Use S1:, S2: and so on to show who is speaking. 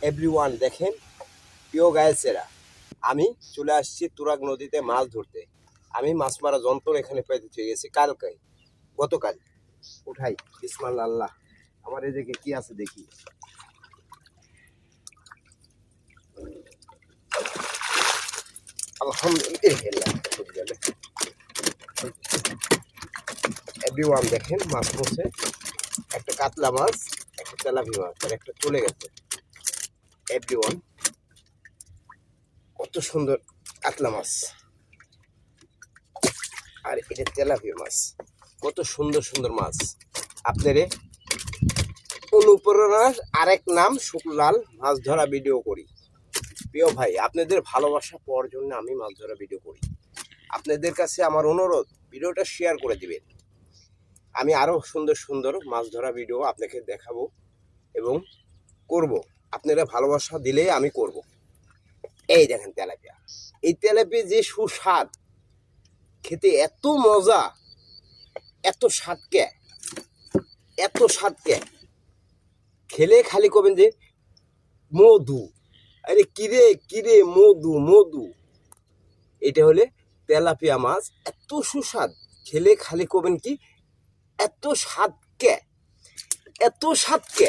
S1: Everyone দেখেন প্রিয় গায়েছেরা, আমি চলে আসছি তুরাগ নদীতে মাছ ধরতে। আমি মাছ মারা যন্ত্র এখানে পেতে গেছি গতকাল উঠাই। বিসমিল্লাহ আল্লাহ, আমার এদিকে কি আছে দেখি। আলহামদুলিল্লাহ এভরিওয়ান দেখেন মাছ পড়ছে, একটা কাতলা মাছ, একটা তেলাপি মাছ, আর একটা চলে গেছে। এভরিওয়ান কত সুন্দর কাতলা মাছ, আর এটা তেলাপিয়া মাছ। কত সুন্দর সুন্দর মাছ। আপনারে অনুপ্রেরণার আরেক নাম শুকলাল মাছ ধরা ভিডিও করি। প্রিয় ভাই, আপনাদের ভালোবাসা পাওয়ার জন্য আমি মাছ ধরা ভিডিও করি। আপনাদের কাছে আমার অনুরোধ, ভিডিওটা শেয়ার করে দিবেন। আমি আরও সুন্দর সুন্দর মাছ ধরা ভিডিও আপনাকে দেখাবো এবং করব। আপনারা ভালোবাসা দিলে আমি করব। এই দেখেন তেলাপিয়া, এই তেলাপিয়া যে সুস্বাদ, খেতে এত মজা, এত স্বাদকে, এত স্বাদকে খেলে খালি করবেন যে মধু। আরে কিরে কিরে মধু মধু। এটা হলে তেলাপিয়া মাছ, এত সুস্বাদ, খেলে খালি করবেন কি এত স্বাদকে, এত স্বাদকে।